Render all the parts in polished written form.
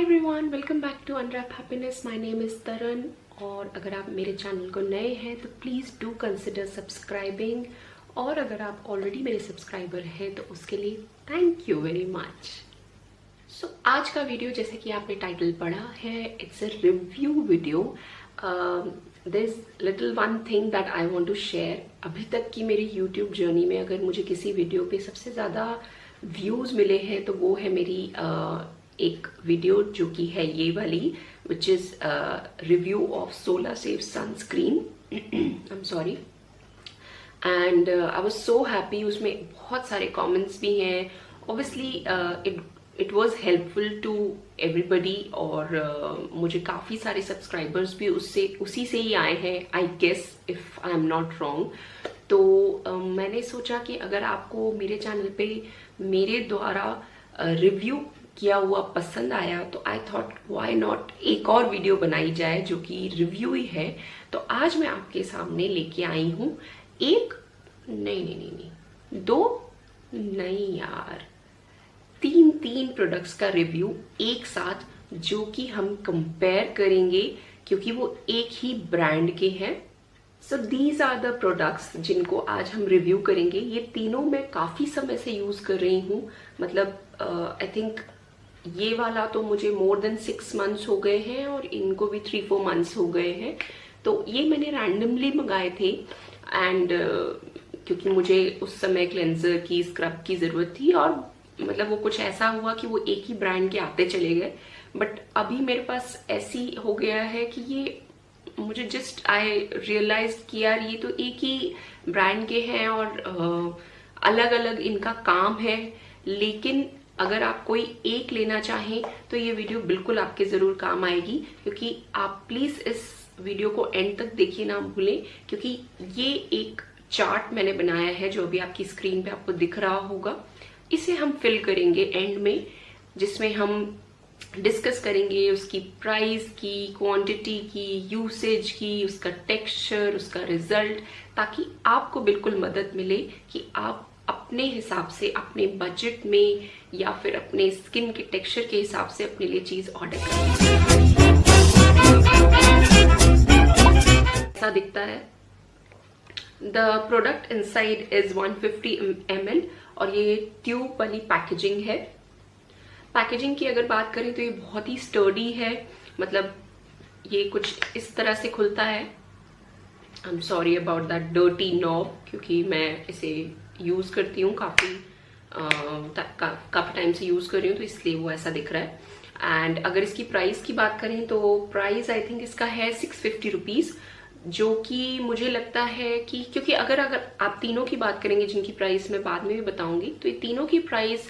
Everyone, welcome back to unwrap happiness. My name is Taran और अगर आप मेरे चैनल को नए हैं तो प्लीज़ डू कंसिडर सब्सक्राइबिंग, और अगर आप ऑलरेडी मेरे सब्सक्राइबर हैं तो उसके लिए thank you very much. So आज का वीडियो, जैसे कि आपने टाइटल पढ़ा है, it's a review video. There is little one thing that I want to share. अभी तक की मेरी यूट्यूब जर्नी में अगर मुझे किसी वीडियो पे सबसे ज़्यादा व्यूज़ मिले हैं तो वो है मेरी एक वीडियो जो कि है ये वाली, which is review of solar safe sunscreen. I am sorry, and I was so happy. उसमें बहुत सारे कमेंट्स भी हैं। Obviously it was helpful to everybody, और मुझे काफ़ी सारे सब्सक्राइबर्स भी उसी से ही आए हैं, I guess, if I am not wrong. तो मैंने सोचा कि अगर आपको मेरे चैनल पे मेरे द्वारा रिव्यू किया हुआ पसंद आया तो आई थॉट व्हाई नॉट एक और वीडियो बनाई जाए जो कि रिव्यू ही है। तो आज मैं आपके सामने लेके आई हूँ तीन प्रोडक्ट्स का रिव्यू एक साथ, जो कि हम कंपेयर करेंगे क्योंकि वो एक ही ब्रांड के हैं। So these are the products जिनको आज हम रिव्यू करेंगे। ये तीनों मैं काफ़ी समय से यूज़ कर रही हूँ, मतलब आई थिंक ये वाला तो मुझे मोर देन 6 मंथ्स हो गए हैं और इनको भी 3-4 मंथ्स हो गए हैं। तो ये मैंने रैंडमली मंगाए थे, एंड क्योंकि मुझे उस समय क्लेंजर की, स्क्रब की ज़रूरत थी, और मतलब वो कुछ ऐसा हुआ कि वो एक ही ब्रांड के आते चले गए। बट अभी मेरे पास ऐसी हो गया है कि ये मुझे जस्ट आई रियलाइज कि यार ये तो एक ही ब्रांड के हैं और अलग अलग इनका काम है। लेकिन अगर आप कोई एक लेना चाहें तो ये वीडियो बिल्कुल आपके ज़रूर काम आएगी, क्योंकि आप प्लीज़ इस वीडियो को एंड तक देखिए, ना भूलें, क्योंकि ये एक चार्ट मैंने बनाया है जो अभी आपकी स्क्रीन पे आपको दिख रहा होगा। इसे हम फिल करेंगे एंड में, जिसमें हम डिस्कस करेंगे उसकी प्राइस की, क्वांटिटी की, यूसेज की, उसका टेक्सचर, उसका रिजल्ट, ताकि आपको बिल्कुल मदद मिले कि आप अपने हिसाब से, अपने बजट में या फिर अपने स्किन के टेक्सचर के हिसाब से अपने लिए चीज ऑर्डर करें। ऐसा दिखता है। The product inside is 150 ml और ये ट्यूब वाली पैकेजिंग है। पैकेजिंग की अगर बात करें तो ये बहुत ही स्टर्डी है, मतलब ये कुछ इस तरह से खुलता है। आई am sorry about that dirty knob, क्योंकि मैं इसे यूज़ करती हूँ काफ़ी टाइम से यूज़ कर रही हूँ, तो इसलिए वो ऐसा दिख रहा है। एंड अगर इसकी प्राइस की बात करें तो प्राइस आई थिंक इसका है 650 रुपीज़, जो कि मुझे लगता है कि क्योंकि अगर आप तीनों की बात करेंगे जिनकी प्राइस मैं बाद में भी बताऊंगी, तो ये तीनों की प्राइस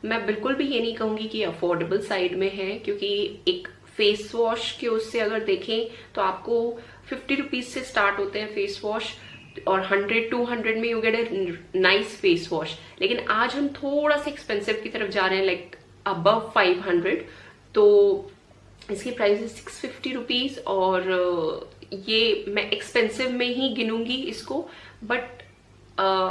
मैं बिल्कुल भी ये नहीं कहूँगी कि अफोर्डेबल साइड में है, क्योंकि एक फेस वॉश के उससे अगर देखें तो आपको 50 रुपीज़ से स्टार्ट होते हैं फेस वॉश, और 100-200 में you get a nice face wash. लेकिन आज हम थोड़ा सा एक्सपेंसिव की तरफ जा रहे हैं, लाइक अबव 500। तो इसकी प्राइस है 650 रुपीज़, और ये मैं एक्सपेंसिव में ही गिनूंगी इसको। बट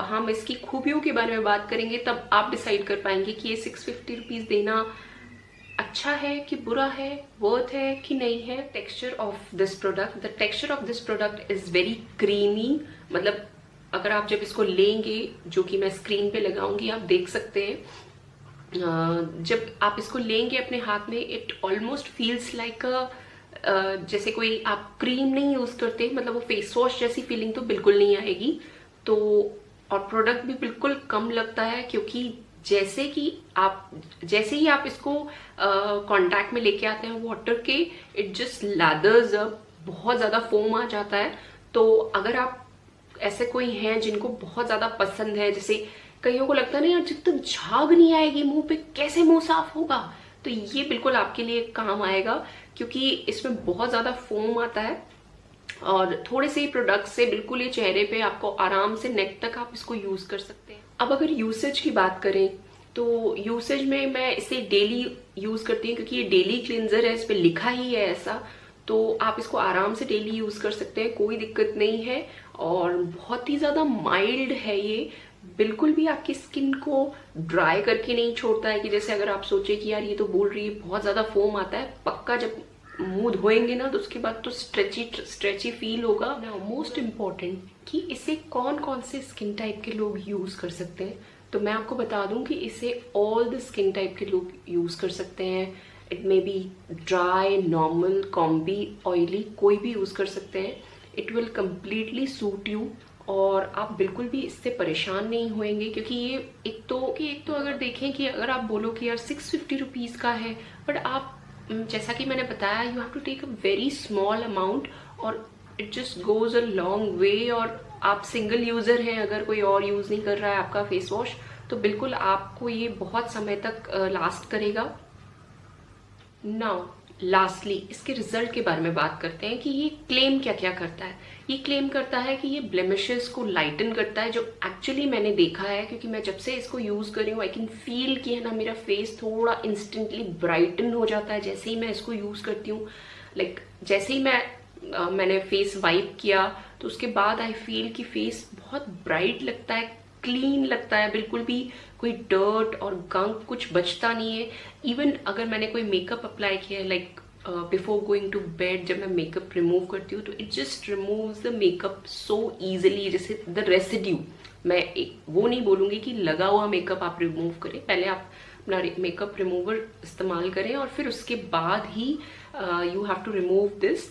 हम इसकी खूबियों के बारे में बात करेंगे, तब आप डिसाइड कर पाएंगे कि ये 650 रुपीज़ देना अच्छा है कि बुरा है, वर्थ है कि नहीं है। Texture of this product, the texture of this product is very creamy, मतलब अगर आप जब इसको लेंगे, जो कि मैं स्क्रीन पे लगाऊंगी, आप देख सकते हैं, जब आप इसको लेंगे अपने हाथ में, इट ऑलमोस्ट फील्स लाइक जैसे कोई आप क्रीम नहीं यूज करते, मतलब वो फेस वॉश जैसी फीलिंग तो बिल्कुल नहीं आएगी। तो और प्रोडक्ट भी बिल्कुल कम लगता है, क्योंकि जैसे ही आप इसको कांटेक्ट में लेके आते हैं वाटर के, इट जस्ट लैदर्स अप, बहुत ज्यादा फोम आ जाता है। तो अगर आप ऐसे कोई हैं जिनको बहुत ज्यादा पसंद है, जैसे कईयों को लगता है ना यार जब तक झाग नहीं आएगी मुंह पे कैसे मुंह साफ होगा, तो ये बिल्कुल आपके लिए काम आएगा, क्योंकि इसमें बहुत ज्यादा फोम आता है, और थोड़े से ही प्रोडक्ट से बिल्कुल ये चेहरे पे आपको आराम से नेक तक आप इसको यूज कर सकते हैं। अब अगर यूसेज की बात करें तो यूसेज में मैं इसे डेली यूज करती हूँ, क्योंकि ये डेली क्लींजर है, इस पे लिखा ही है ऐसा। तो आप इसको आराम से डेली यूज कर सकते हैं, कोई दिक्कत नहीं है, और बहुत ही ज्यादा माइल्ड है ये, बिल्कुल भी आपकी स्किन को ड्राई करके नहीं छोड़ता है कि जैसे अगर आप सोचे कि यार ये तो बोल रही है बहुत ज्यादा फोम आता है, पक्का जब मुंह धोएंगे ना तो उसके बाद तो स्ट्रेची स्ट्रेची फील होगा ना। मोस्ट इम्पॉर्टेंट कि इसे कौन कौन से स्किन टाइप के लोग यूज कर सकते हैं, तो मैं आपको बता दूं कि इसे ऑल द स्किन टाइप के लोग यूज कर सकते हैं। It may be dry, normal, combi, oily, कोई भी यूज कर सकते हैं। It will completely suit you और आप बिल्कुल भी इससे परेशान नहीं होएंगे, क्योंकि ये एक तो अगर देखें कि अगर आप बोलो कि यार 650 रुपीज़ का है, बट आप जैसा कि मैंने बताया you have to take a very small amount और it just goes a long way. और आप सिंगल यूजर हैं, अगर कोई और यूज नहीं कर रहा है आपका फेस वॉश, तो बिल्कुल आपको ये बहुत समय तक लास्ट करेगा। नाउ लास्टली इसके रिजल्ट के बारे में बात करते हैं कि ये क्लेम क्या क्या करता है। ये क्लेम करता है कि ये ब्लेमिशेस को लाइटन करता है, जो एक्चुअली मैंने देखा है, क्योंकि मैं जब से इसको यूज कर रही हूँ आई कैन फील कि है ना मेरा फेस थोड़ा इंस्टेंटली ब्राइटन हो जाता है जैसे ही मैं इसको यूज करती हूँ। लाइक जैसे ही मैंने फेस वाइप किया तो उसके बाद आई फील कि फेस बहुत ब्राइट लगता है, क्लीन लगता है, बिल्कुल भी कोई डर्ट और गंक कुछ बचता नहीं है। इवन अगर मैंने कोई मेकअप अप्लाई किया है, like before going to bed जब मैं मेकअप रिमूव करती हूँ तो it just removes the makeup so easily. जैसे द रेसिड्यू, मैं एक वो नहीं बोलूंगी कि लगा हुआ मेकअप आप रिमूव करें, पहले आप अपना मेकअप रिमूवर इस्तेमाल करें और फिर उसके बाद ही you have to remove this.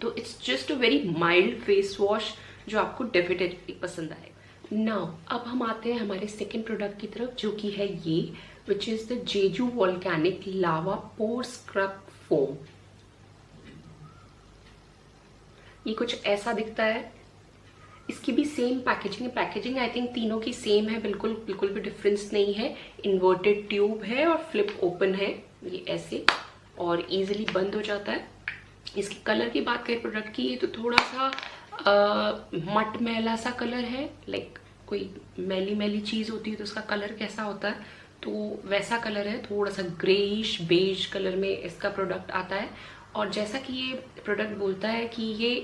तो it's just a very mild face wash जो आपको डेफिनेटली पसंद आएगा। नाउ अब हम आते हैं हमारे सेकेंड प्रोडक्ट की तरफ, जो कि है ये, which is the Jeju volcanic lava pore scrub foam. ये कुछ ऐसा दिखता है, इसकी भी सेम पैकेजिंग है। पैकेजिंग आई थिंक तीनों की सेम है, बिल्कुल भी डिफरेंस नहीं है। इन्वर्टेड ट्यूब है और फ्लिप ओपन है, ये ऐसे और इजीली बंद हो जाता है। इसकी कलर की बात करें प्रोडक्ट की, तो थोड़ा सा मटमैला सा कलर है। लाइक कोई मैली चीज होती है तो उसका कलर कैसा होता है, तो वैसा कलर है, थोड़ा सा ग्रेइश बेज कलर में इसका प्रोडक्ट आता है। और जैसा कि ये प्रोडक्ट बोलता है कि ये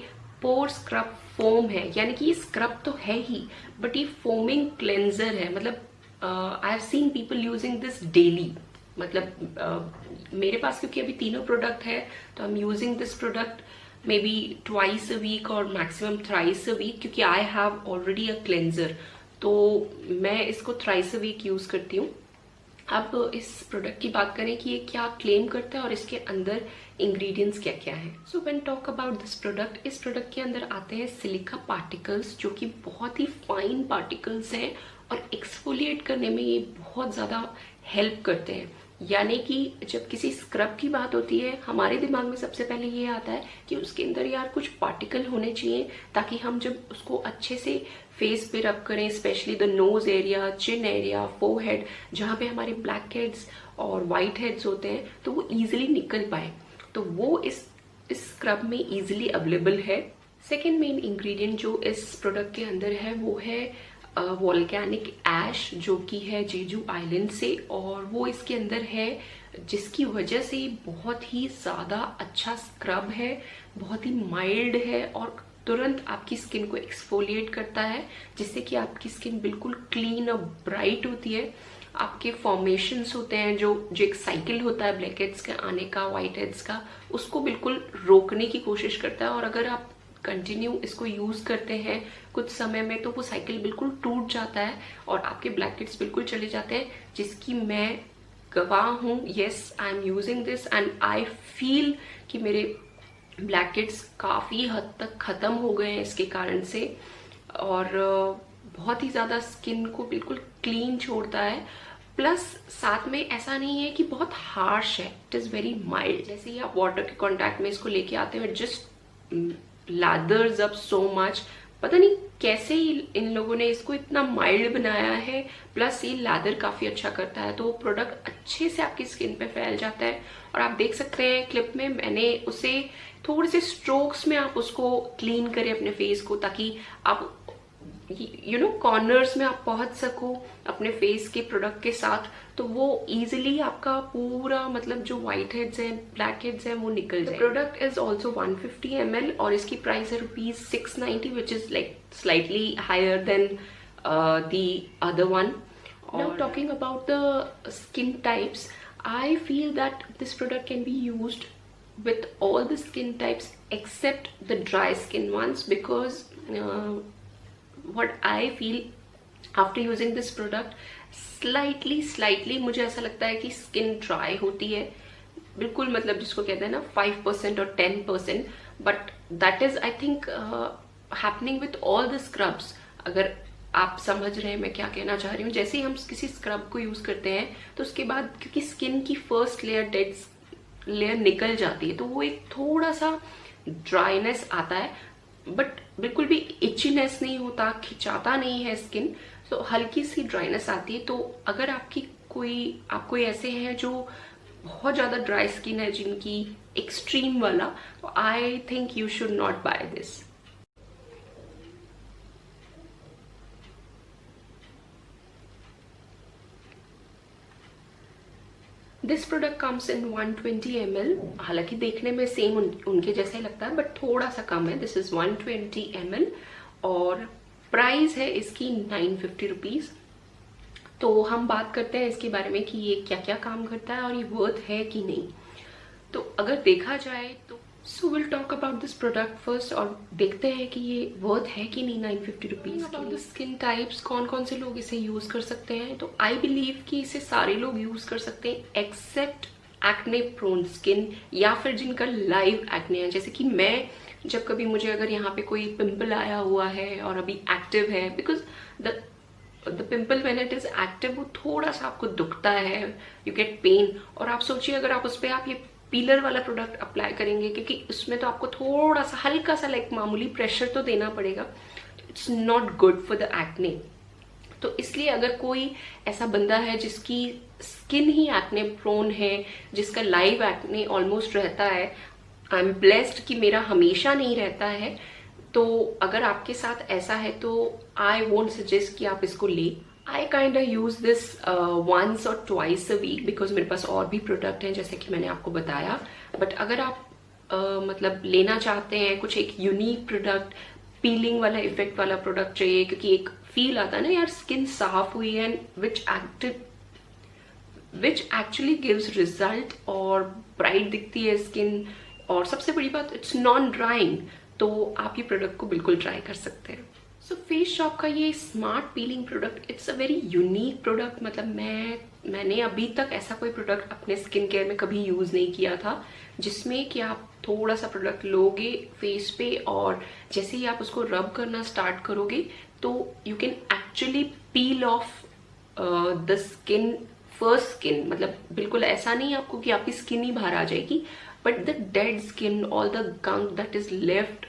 पोर स्क्रब फोम है, यानी कि ये स्क्रब तो है ही बट ये फोमिंग क्लेंजर है। मतलब I have seen people using this daily. मतलब मेरे पास क्योंकि अभी तीनों प्रोडक्ट है तो I am using this product maybe twice a week और मैक्सिमम थ्राइस अ वीक, क्योंकि I have already a cleanser, तो मैं इसको थ्राइस अ वीक यूज करती हूँ। अब इस प्रोडक्ट की बात करें कि ये क्या क्लेम करता है और इसके अंदर इंग्रेडिएंट्स क्या क्या है। So when talk about this product, इस प्रोडक्ट के अंदर आते हैं सिलिका पार्टिकल्स, जो कि बहुत ही फाइन पार्टिकल्स हैं और एक्सफोलिएट करने में ये बहुत ज़्यादा हेल्प करते हैं। यानी कि जब किसी स्क्रब की बात होती है हमारे दिमाग में सबसे पहले ये आता है कि उसके अंदर यार कुछ पार्टिकल होने चाहिए, ताकि हम जब उसको अच्छे से फेस पे रब करें, specially the nose area, chin area, forehead, जहाँ पे हमारे ब्लैक हेड्स और वाइट हेड्स होते हैं, तो वो इजिली निकल पाए। तो वो इस स्क्रब में इजिली अवेलेबल है। सेकेंड मेन इंग्रेडिएंट जो इस प्रोडक्ट के अंदर है वो है वॉल्केनिक ऐश, जो कि है जेजू आइलैंड से, और वो इसके अंदर है जिसकी वजह से बहुत ही ज़्यादा अच्छा स्क्रब है, बहुत ही माइल्ड है और तुरंत आपकी स्किन को एक्सफोलिएट करता है, जिससे कि आपकी स्किन बिल्कुल क्लीन और ब्राइट होती है। आपके फॉर्मेशंस होते हैं जो एक साइकिल होता है ब्लैक हेड्स के आने का, वाइट हेड्स का, उसको बिल्कुल रोकने की कोशिश करता है। और अगर आप कंटिन्यू इसको यूज करते हैं कुछ समय में तो वो साइकिल बिल्कुल टूट जाता है और आपके ब्लैक हेड्स बिल्कुल चले जाते हैं, जिसकी मैं गवाह हूँ। Yes, I am using this and I feel कि मेरे ब्लैक हेड्स काफी हद तक खत्म हो गए हैं इसके कारण से, और बहुत ही ज्यादा स्किन को बिल्कुल क्लीन छोड़ता है। प्लस साथ में ऐसा नहीं है कि बहुत हार्श है, इट इज वेरी माइल्ड। जैसे ही आप वाटर के कांटेक्ट में इसको लेके आते हैं just lathers up so much। पता नहीं कैसे ही इन लोगों ने इसको इतना माइल्ड बनाया है, प्लस ये लादर काफी अच्छा करता है, तो वो प्रोडक्ट अच्छे से आपकी स्किन पे फैल जाता है। और आप देख सकते हैं क्लिप में मैंने उसे थोड़े से स्ट्रोक्स में आप उसको क्लीन करें अपने फेस को, ताकि आप कॉर्नर्स में आप पहुंच सको अपने फेस के प्रोडक्ट के साथ, तो वो इजिली आपका पूरा मतलब जो व्हाइट हेड्स हैं, ब्लैक हेड्स हैं, वो निकल जाए। प्रोडक्ट इज ऑल्सो 150 ml और इसकी प्राइस है ₹690, which is like slightly higher than the other one. Now talking about the skin types, I feel that this product can be used with all the skin types except the dry skin ones, because what I feel after using this product, slightly मुझे ऐसा लगता है कि skin dry होती है बिल्कुल, मतलब जिसको कहते हैं ना 5% और 10%, but that is I think happening with all the scrubs. अगर आप समझ रहे हैं मैं क्या कहना चाह रही हूँ, जैसे ही हम किसी स्क्रब को यूज करते हैं तो उसके बाद क्योंकि स्किन की फर्स्ट लेयर डेड लेयर निकल जाती है तो वो एक थोड़ा सा ड्राइनेस आता है, बट बिल्कुल भी इचीनेस नहीं होता, खिंचाता नहीं है स्किन, तो हल्की सी ड्राइनेस आती है। तो अगर आप कोई ऐसे हैं जो बहुत ज्यादा ड्राई स्किन है, जिनकी एक्सट्रीम वाला, तो I think you should not buy this. This product comes in 120 ml, हालांकि देखने में सेम उनके जैसा ही लगता है बट थोड़ा सा कम है। दिस इज 120 ml और प्राइस है इसकी 950 रुपीज। तो हम बात करते हैं इसके बारे में कि ये क्या क्या काम करता है और ये वर्थ है कि नहीं। तो अगर देखा जाए तो so will talk about this product first और देखते हैं कि ये वर्थ है कि नहीं 950 rupees. About the skin types, कौन कौन से लोग इसे यूज कर सकते हैं, तो आई बिलीव कि इसे सारे लोग यूज कर सकते हैं एक्सेप्ट एक्ने प्रोन स्किन या फिर जिनका लाइव एक्ने है। जैसे कि मैं जब कभी मुझे अगर यहाँ पे कोई पिंपल आया हुआ है और अभी एक्टिव है, because the pimple when it is active वो थोड़ा सा आपको दुखता है, यू गेट पेन, और आप सोचिए अगर आप उस पर आप ये पीलर वाला प्रोडक्ट अप्लाई करेंगे, क्योंकि उसमें तो आपको थोड़ा सा हल्का सा लाइक मामूली प्रेशर तो देना पड़ेगा, it's not good for the acne. तो इसलिए अगर कोई ऐसा बंदा है जिसकी स्किन ही एक्ने प्रोन है, जिसका लाइव एक्ने ऑलमोस्ट रहता है, आई एम ब्लेस्ड कि मेरा हमेशा नहीं रहता है, तो अगर आपके साथ ऐसा है तो आई वोंट सजेस्ट कि आप इसको ले। I kind of use this once और ट्वाइस अ वीक, बिकॉज मेरे पास और भी प्रोडक्ट हैं जैसे कि मैंने आपको बताया। बट अगर आप मतलब लेना चाहते हैं कुछ एक यूनिक प्रोडक्ट, पीलिंग वाला इफेक्ट वाला प्रोडक्ट चाहिए, क्योंकि एक फील आता है ना यार स्किन साफ हुई है, विच एक्चुअली गिव्स रिजल्ट और ब्राइट दिखती है स्किन, और सबसे बड़ी बात इट्स नॉन ड्राइंग, तो आप ये प्रोडक्ट को बिल्कुल ट्राई कर सकते हैं। सो फेस शॉप का ये smart piling product it's a very unique product. मतलब मैंने अभी तक ऐसा कोई प्रोडक्ट अपने स्किन केयर में कभी यूज नहीं किया था जिसमें कि आप थोड़ा सा प्रोडक्ट लोगे फेस पे और जैसे ही आप उसको रब करना स्टार्ट करोगे तो you can actually peel of the skin, first skin, मतलब बिल्कुल ऐसा नहीं आपको कि आपकी स्किन ही बाहर आ जाएगी, but the dead skin, all the gunk that is left,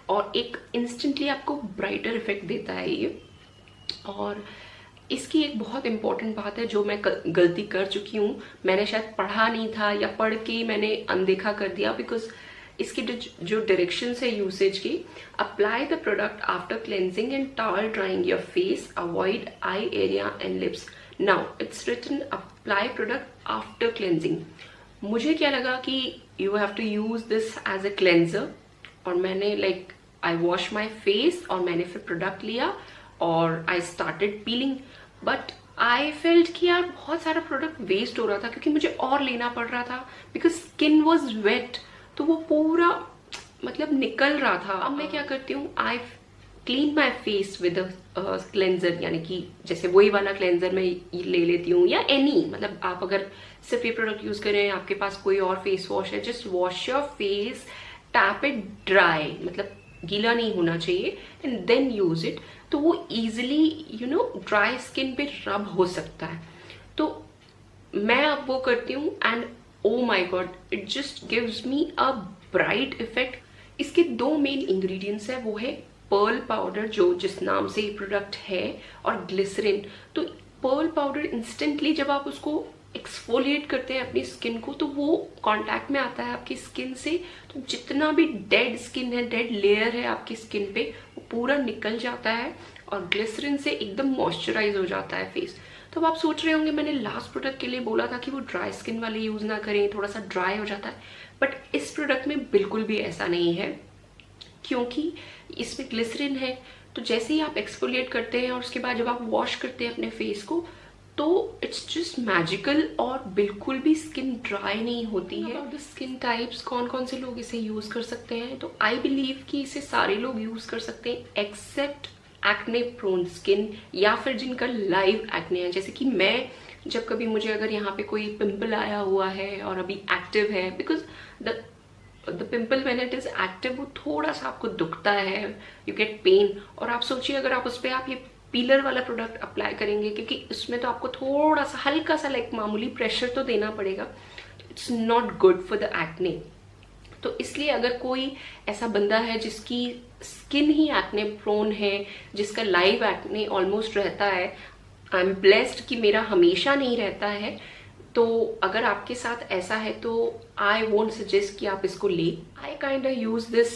और एक इंस्टेंटली आपको ब्राइटर इफेक्ट देता है ये। और इसकी एक बहुत इंपॉर्टेंट बात है जो मैं गलती कर चुकी हूँ, मैंने शायद पढ़ा नहीं था या पढ़ के मैंने अनदेखा कर दिया, बिकॉज इसकी जो डायरेक्शंस है यूसेज की, apply the product after cleansing and towel drying your face, avoid eye area and lips. Now it's written apply product after cleansing. मुझे क्या लगा कि you have to use this as a cleanser, और मैंने like I wash my face और मैंने फिर product लिया और I started peeling, but I felt कि यार बहुत सारा प्रोडक्ट वेस्ट हो रहा था क्योंकि मुझे और लेना पड़ रहा था, बिकॉज स्किन वॉज वेट, तो वो पूरा मतलब निकल रहा था। अब मैं क्या करती हूँ, I clean my face with cleanser, यानी कि जैसे वही वाला क्लेंजर मैं ले लेती हूँ, या एनी, मतलब आप अगर सिर्फ ये प्रोडक्ट यूज करें, आपके पास कोई और फेस वॉश है, just wash your face, tap it dry, मतलब गीला नहीं होना चाहिए, एंड देन यूज इट, तो वो इजिली ड्राई स्किन पे रब हो सकता है। तो मैं अब वो करती हूँ and oh my god, it just gives me a bright effect. इसके दो मेन इंग्रेडिएंट्स है, वो है पर्ल पाउडर जो जिस नाम से ये प्रोडक्ट है, और ग्लिसरीन। तो पर्ल पाउडर इंस्टेंटली जब आप उसको एक्सफोलिएट करते हैं अपनी स्किन को, तो वो कांटेक्ट में आता है आपकी स्किन से, तो जितना भी डेड स्किन है, डेड लेयर है आपकी स्किन पे, वो पूरा निकल जाता है और ग्लिसरीन से एकदम मॉइस्चराइज हो जाता है फेस। तो अब आप सोच रहे होंगे मैंने लास्ट प्रोडक्ट के लिए बोला था कि वो ड्राई स्किन वाले यूज ना करें, थोड़ा सा ड्राई हो जाता है, बट इस प्रोडक्ट में बिल्कुल भी ऐसा नहीं है, क्योंकि इसमें ग्लिसरीन है तो जैसे ही आप एक्सफोलिएट करते हैं और उसके बाद जब आप वॉश करते हैं अपने फेस को, तो इट्स जस्ट मैजिकल और बिल्कुल भी स्किन ड्राई नहीं होती है। अब स्किन टाइप्स, कौन कौन से लोग इसे यूज कर सकते हैं, तो आई बिलीव कि इसे सारे लोग यूज कर सकते हैं एक्सेप्ट एक्ने प्रोन स्किन या फिर जिनका लाइव एक्ने है। जैसे कि मैं, जब कभी मुझे अगर यहाँ पे कोई पिंपल आया हुआ है और अभी एक्टिव है, because the pimple when it is active वो थोड़ा सा आपको दुखता है, यू गेट पेन। और आप सोचिए अगर आप उस पर आप ये पीलर वाला प्रोडक्ट अप्लाई करेंगे, क्योंकि उसमें तो आपको थोड़ा सा हल्का सा लाइक मामूली प्रेशर तो देना पड़ेगा, it's not good for the acne. तो इसलिए अगर कोई ऐसा बंदा है जिसकी स्किन ही एक्ने प्रोन है, जिसका लाइव एक्ने ऑलमोस्ट रहता है, आई एम ब्लेस्ड कि मेरा हमेशा नहीं रहता है, तो अगर आपके साथ ऐसा है तो आई वोंट सजेस्ट कि आप इसको ले। I kind of use this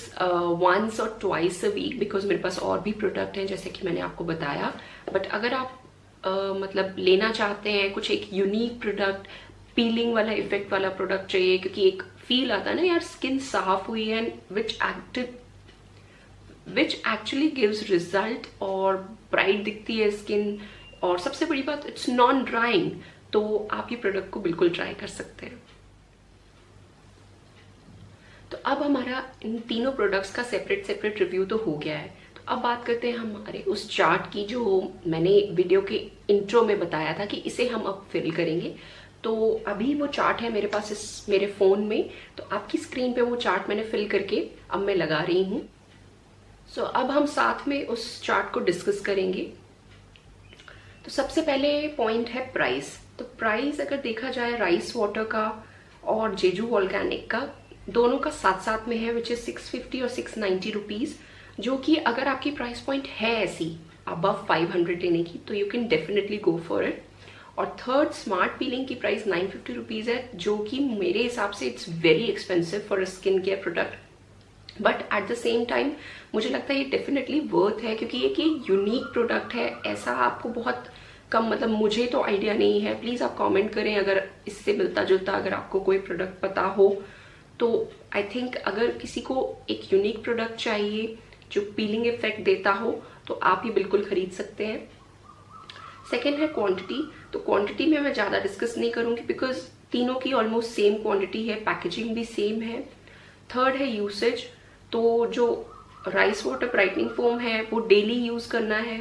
once और ट्वाइस अ वीक, बिकॉज मेरे पास और भी प्रोडक्ट हैं जैसे कि मैंने आपको बताया। बट अगर आप मतलब लेना चाहते हैं कुछ एक यूनिक प्रोडक्ट, पीलिंग वाला इफेक्ट वाला प्रोडक्ट चाहिए, क्योंकि एक फील आता है ना यार स्किन साफ हुई है, विच एक्चुअली गिव्स रिजल्ट और ब्राइट दिखती है स्किन, और सबसे बड़ी बात इट्स नॉन ड्राइंग, तो आप ये प्रोडक्ट को बिल्कुल ट्राई कर सकते हैं। तो अब हमारा इन तीनों प्रोडक्ट्स का सेपरेट रिव्यू तो हो गया है। तो अब बात करते हैं हमारे उस चार्ट की जो मैंने वीडियो के इंट्रो में बताया था कि इसे हम अब फिल करेंगे। तो अभी वो चार्ट है मेरे पास इस मेरे फोन में, तो आपकी स्क्रीन पे वो चार्ट मैंने फिल करके अब मैं लगा रही हूँ। सो अब हम साथ में उस चार्ट को डिस्कस करेंगे। तो सबसे पहले पॉइंट है प्राइस। तो प्राइस अगर देखा जाए राइस वाटर का और जेजू वॉल्केनिक का, दोनों का साथ साथ में है, विच इज 650 और 690 रुपीज, जो कि अगर आपकी प्राइस पॉइंट है ऐसी अबव 500 लेने की तो you can definitely go for it. और थर्ड स्मार्ट पीलिंग की प्राइस 950 रुपीज है, जो कि मेरे हिसाब से it's very expensive for a skin care product, but at the same time मुझे लगता है ये डेफिनेटली वर्थ है, क्योंकि ये यूनिक प्रोडक्ट है। ऐसा आपको बहुत कम, मतलब मुझे तो आइडिया नहीं है, प्लीज आप कमेंट करें अगर इससे मिलता जुलता अगर आपको कोई प्रोडक्ट पता हो। तो आई थिंक अगर किसी को एक यूनिक प्रोडक्ट चाहिए जो पीलिंग इफेक्ट देता हो तो आप ये बिल्कुल खरीद सकते हैं। सेकेंड है क्वांटिटी। तो क्वांटिटी में मैं ज्यादा डिस्कस नहीं करूंगी बिकॉज तीनों की ऑलमोस्ट सेम क्वांटिटी है, पैकेजिंग भी सेम है। थर्ड है यूसेज। तो जो राइस वाटर ब्राइटनिंग फोम है वो डेली यूज करना है।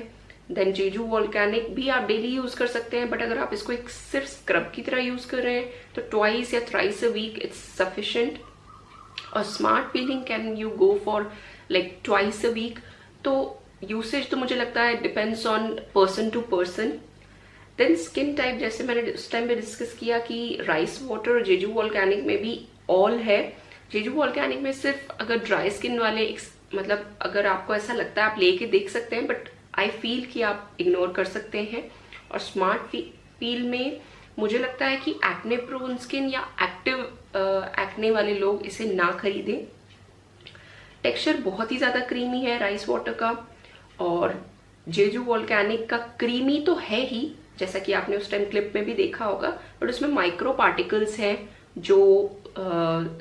देन जेजू वॉल्केनिक भी आप डेली यूज कर सकते हैं, बट अगर आप इसको एक सिर्फ स्क्रब की तरह यूज कर रहे हैं तो ट्वाइस या thrice a week it's sufficient. और smart peeling can you go for like twice a week. तो यूसेज तो मुझे लगता है depends on person to person. Then skin type, जैसे मैंने उस टाइम पे डिस्कस किया कि राइस वाटर और जेजू वॉल्केनिक में भी ऑल है। जेजू वॉल्केनिक में सिर्फ अगर ड्राई स्किन वाले, मतलब अगर आपको ऐसा लगता है आप लेके देख सकते हैं, बट आई फील कि आप इग्नोर कर सकते हैं। और स्मार्ट पील में मुझे लगता है कि एक्ने प्रोन स्किन या एक्टिव एक्ने वाले लोग इसे ना खरीदें। टेक्सचर बहुत ही ज्यादा क्रीमी है राइस वाटर का, और जेजू वॉल्केनिक का क्रीमी तो है ही, जैसा कि आपने उस टाइम क्लिप में भी देखा होगा, बट उसमें माइक्रो पार्टिकल्स हैं जो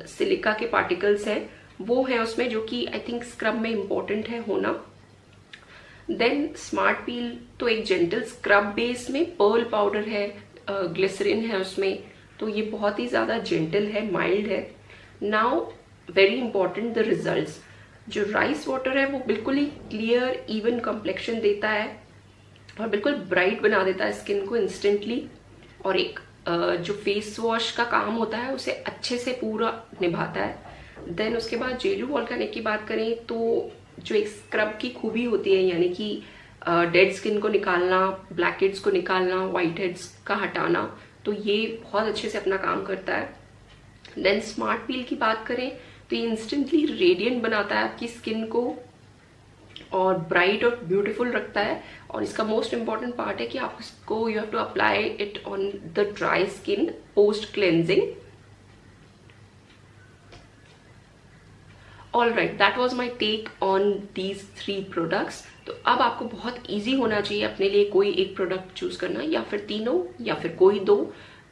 सिलिका के पार्टिकल्स हैं वो है उसमें, जो कि आई थिंक स्क्रब में इंपॉर्टेंट है होना। देन स्मार्ट पील तो एक जेंटल स्क्रब बेस में पर्ल पाउडर है, ग्लिसरीन है उसमें, तो ये बहुत ही ज्यादा जेंटल है, माइल्ड है। Now very important the results. जो राइस वाटर है वो बिल्कुल ही क्लियर इवन कॉम्प्लेक्शन देता है और बिल्कुल ब्राइट बना देता है स्किन को इंस्टेंटली, और एक जो फेस वॉश का काम होता है उसे अच्छे से पूरा निभाता है। देन उसके बाद जेजू वॉल्केनिक की बात करें तो जो एक स्क्रब की खूबी होती है, यानी कि डेड स्किन को निकालना, ब्लैक हेड्स को निकालना, व्हाइट हेड्स का हटाना, तो ये बहुत अच्छे से अपना काम करता है। देन स्मार्ट पील की बात करें तो ये इंस्टेंटली रेडियंट बनाता है आपकी स्किन को और ब्राइट और ब्यूटीफुल रखता है। और इसका मोस्ट इंपॉर्टेंट पार्ट है कि आप इसको you have to apply it on the dry skin post cleansing. All right, that was my take on these 3 products. तो अब आपको बहुत ईजी होना चाहिए अपने लिए कोई एक प्रोडक्ट चूज करना, या फिर तीनों या फिर कोई 2।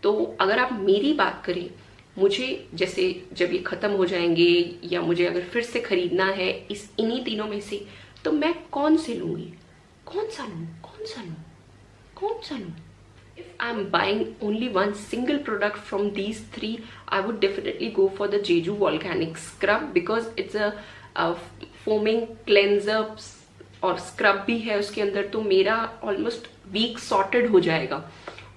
तो अगर आप मेरी बात करें, मुझे जैसे जब ये खत्म हो जाएंगे या मुझे अगर फिर से खरीदना है इन्हीं तीनों में से, तो मैं कौन से लूंगी, कौन सा लूं? If I'm buying only one single product from these three, I would definitely go for the Jeju Volcanic Scrub because it's a foaming cleanser और स्क्रब भी है उसके अंदर, तो मेरा ऑलमोस्ट वीक सॉर्टेड हो जाएगा.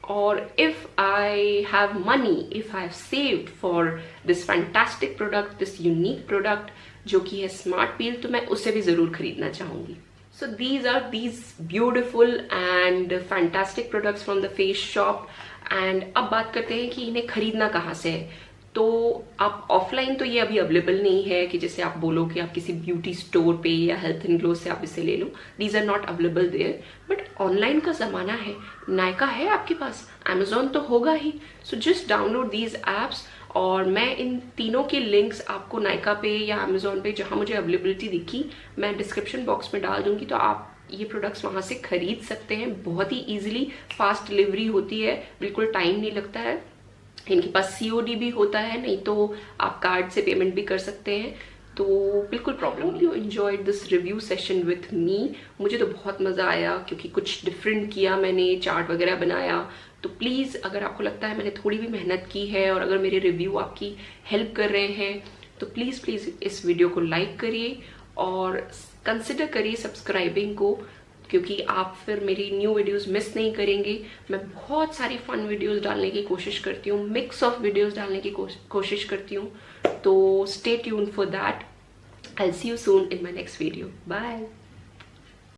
और if I have money, if I have saved for this fantastic product, this unique product जो कि है स्मार्ट पील, तो मैं उसे भी जरूर खरीदना चाहूंगी. So these are these beautiful and fantastic products from the Face Shop. And अब बात करते हैं कि इन्हें खरीदना कहाँ से है. तो आप ऑफलाइन तो ये अभी अवेलेबल नहीं है कि जैसे आप बोलो कि आप किसी ब्यूटी स्टोर पे या हेल्थ एंड ग्लो से आप इसे ले लो. These are not available there. But online का जमाना है, नायका है आपके पास, अमेजोन तो होगा ही. So just download these apps और मैं इन तीनों के लिंक्स आपको नायका पे या अमेजोन पे जहां मुझे अवेलेबिलिटी दिखी मैं डिस्क्रिप्शन बॉक्स में डाल दूंगी, तो आप ये प्रोडक्ट्स वहां से खरीद सकते हैं. बहुत ही इजीली फास्ट डिलीवरी होती है, बिल्कुल टाइम नहीं लगता है. इनके पास COD भी होता है, नहीं तो आप कार्ड से पेमेंट भी कर सकते हैं, तो बिल्कुल प्रॉब्लम नहीं. You enjoyed this review session with me. मुझे तो बहुत मजा आया क्योंकि कुछ डिफरेंट किया मैंने, चार्ट वगैरह बनाया. तो प्लीज अगर आपको लगता है मैंने थोड़ी भी मेहनत की है और अगर मेरे रिव्यू आपकी हेल्प कर रहे हैं तो प्लीज इस वीडियो को लाइक करिए और कंसिडर करिए सब्सक्राइबिंग को, क्योंकि आप फिर मेरी न्यू वीडियोस मिस नहीं करेंगे. मैं बहुत सारी फन वीडियोस डालने की कोशिश करती हूँ, मिक्स ऑफ वीडियोस डालने की कोशिश करती हूँ. तो stay tuned for that. I'll see you soon in my next video. Bye.